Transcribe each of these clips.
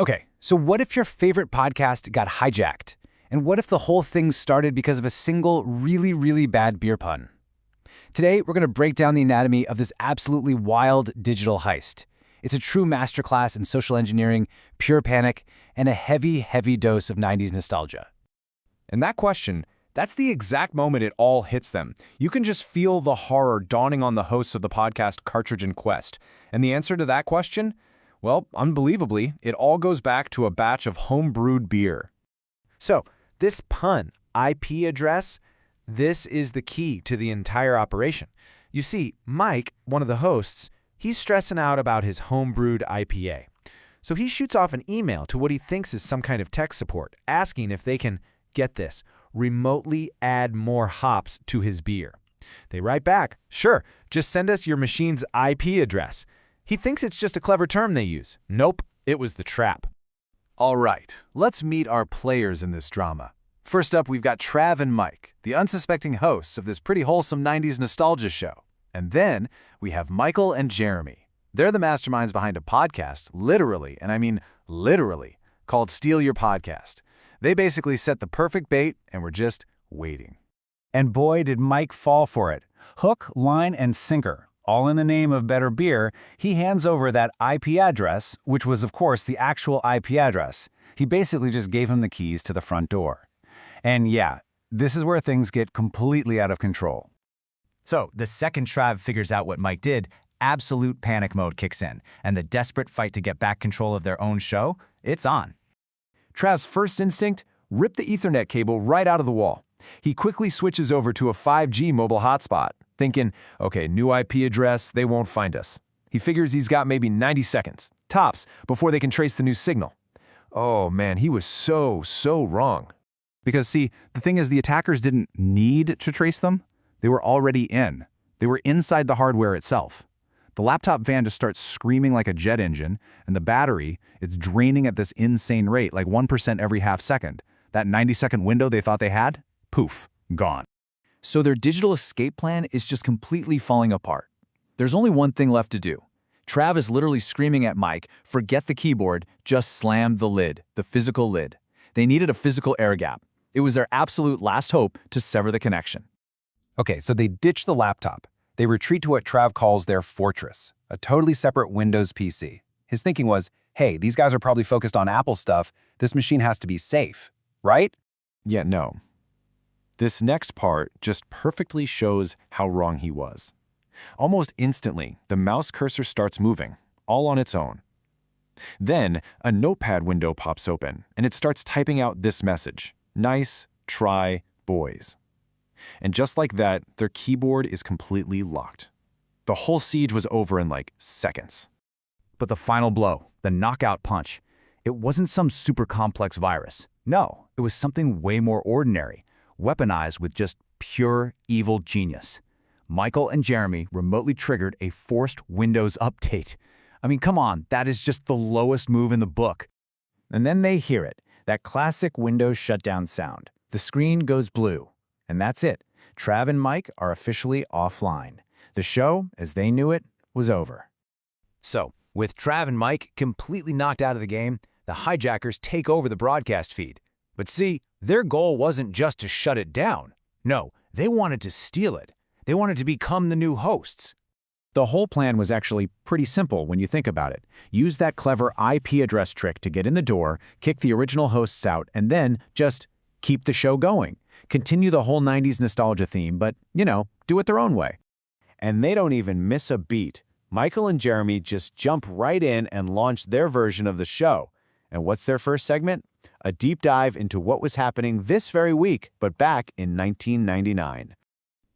Okay, so what if your favorite podcast got hijacked? And what if the whole thing started because of a single really, really bad beer pun? Today, we're going to break down the anatomy of this absolutely wild digital heist. It's a true masterclass in social engineering, pure panic, and a heavy, heavy dose of 90s nostalgia. And that question, that's the exact moment it all hits them. You can just feel the horror dawning on the hosts of the podcast Cartridge and Quest. And the answer to that question? Well, unbelievably, it all goes back to a batch of home-brewed beer. So, this pun, IP-ddress, this is the key to the entire operation. You see, Mike, one of the hosts, he's stressing out about his home-brewed IPA. So he shoots off an email to what he thinks is some kind of tech support, asking if they can, get this, remotely add more hops to his beer. They write back, sure, just send us your machine's IP address. He thinks it's just a clever term they use. Nope, it was the trap. All right, let's meet our players in this drama. First up, we've got Trav and Mike, the unsuspecting hosts of this pretty wholesome 90s nostalgia show. And then we have Michael and Jeremy. They're the masterminds behind a podcast, literally, and I mean literally, called Steal Your Podcast. They basically set the perfect bait, and we're just waiting. And boy, did Mike fall for it. Hook, line, and sinker. All in the name of better beer, he hands over that IP address, which was, of course, the actual IP address. He basically just gave him the keys to the front door. And yeah, this is where things get completely out of control. So, the second Trav figures out what Mike did, absolute panic mode kicks in, and the desperate fight to get back control of their own show, it's on. Trav's first instinct, rip the Ethernet cable right out of the wall. He quickly switches over to a 5G mobile hotspot, thinking, okay, new IP address, they won't find us. He figures he's got maybe 90 seconds, tops, before they can trace the new signal. Oh man, he was so wrong. Because see, the thing is the attackers didn't need to trace them. They were already in. They were inside the hardware itself. The laptop van just starts screaming like a jet engine, and the battery, it's draining at this insane rate, like 1% every half second. That 90-second window they thought they had, poof, gone. So their digital escape plan is just completely falling apart. There's only one thing left to do. Trav is literally screaming at Mike, forget the keyboard, just slam the lid, the physical lid. They needed a physical air gap. It was their absolute last hope to sever the connection. Okay, so they ditch the laptop. They retreat to what Trav calls their fortress, a totally separate Windows PC. His thinking was, hey, these guys are probably focused on Apple stuff. This machine has to be safe, right? Yeah, no. This next part just perfectly shows how wrong he was. Almost instantly, the mouse cursor starts moving, all on its own. Then, a notepad window pops open, and it starts typing out this message, nice try, boys. And just like that, their keyboard is completely locked. The whole siege was over in like seconds. But the final blow, the knockout punch, it wasn't some super complex virus. No, it was something way more ordinary, weaponized with just pure evil genius. Michael and Jeremy remotely triggered a forced Windows update. I mean, come on, that is just the lowest move in the book. And then they hear it, that classic Windows shutdown sound. The screen goes blue, and that's it. Trav and Mike are officially offline. The show, as they knew it, was over. So, with Trav and Mike completely knocked out of the game, the hijackers take over the broadcast feed. But see, their goal wasn't just to shut it down. No, they wanted to steal it. They wanted to become the new hosts. The whole plan was actually pretty simple when you think about it. Use that clever IP address trick to get in the door, kick the original hosts out, and then just keep the show going. Continue the whole 90s nostalgia theme, but, you know, do it their own way. And they don't even miss a beat. Michael and Jeremy just jump right in and launch their version of the show. And what's their first segment? A deep dive into what was happening this very week, but back in 1999.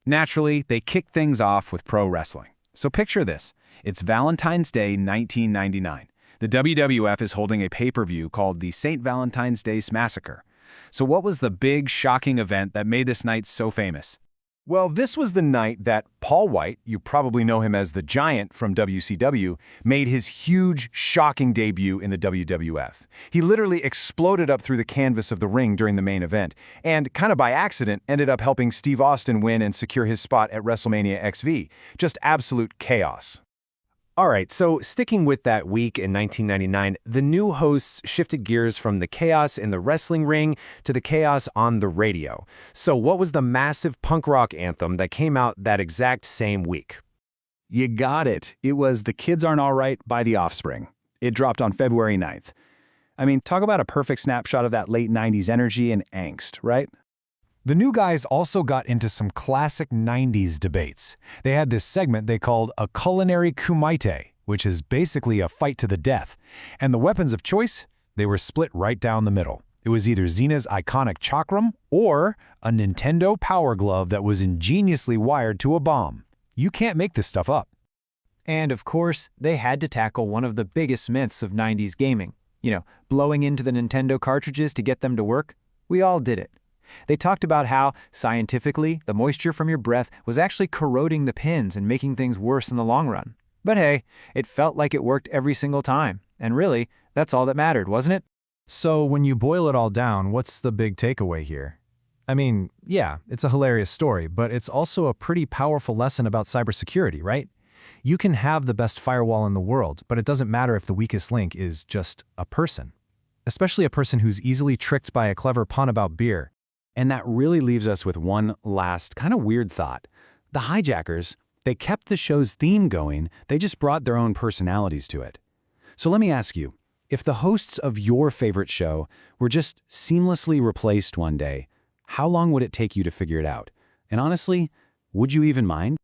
Naturally, they kick things off with pro wrestling. So picture this. It's Valentine's Day 1999. The WWF is holding a pay-per-view called the St. Valentine's Day Massacre. So what was the big, shocking event that made this night so famous? Well, this was the night that Paul White, you probably know him as the Giant from WCW, made his huge, shocking debut in the WWF. He literally exploded up through the canvas of the ring during the main event, and kind of by accident ended up helping Steve Austin win and secure his spot at WrestleMania XV. Just absolute chaos. All right, so sticking with that week in 1999, the new hosts shifted gears from the chaos in the wrestling ring to the chaos on the radio. So what was the massive punk rock anthem that came out that exact same week? You got it. It was The Kids Aren't All Right by The Offspring. It dropped on February 9th. I mean, talk about a perfect snapshot of that late 90s energy and angst, right? The new guys also got into some classic 90s debates. They had this segment they called a culinary kumite, which is basically a fight to the death. And the weapons of choice? They were split right down the middle. It was either Xena's iconic chakram or a Nintendo Power Glove that was ingeniously wired to a bomb. You can't make this stuff up. And of course, they had to tackle one of the biggest myths of 90s gaming. Blowing into the Nintendo cartridges to get them to work. We all did it. They talked about how, scientifically, the moisture from your breath was actually corroding the pins and making things worse in the long run. But hey, it felt like it worked every single time. And really, that's all that mattered, wasn't it? So when you boil it all down, what's the big takeaway here? I mean, yeah, it's a hilarious story, but it's also a pretty powerful lesson about cybersecurity, right? You can have the best firewall in the world, but it doesn't matter if the weakest link is just a person. Especially a person who's easily tricked by a clever pun about beer. And that really leaves us with one last kind of weird thought. The hijackers, they kept the show's theme going, they just brought their own personalities to it. So let me ask you, if the hosts of your favorite show were just seamlessly replaced one day, how long would it take you to figure it out? And honestly, would you even mind?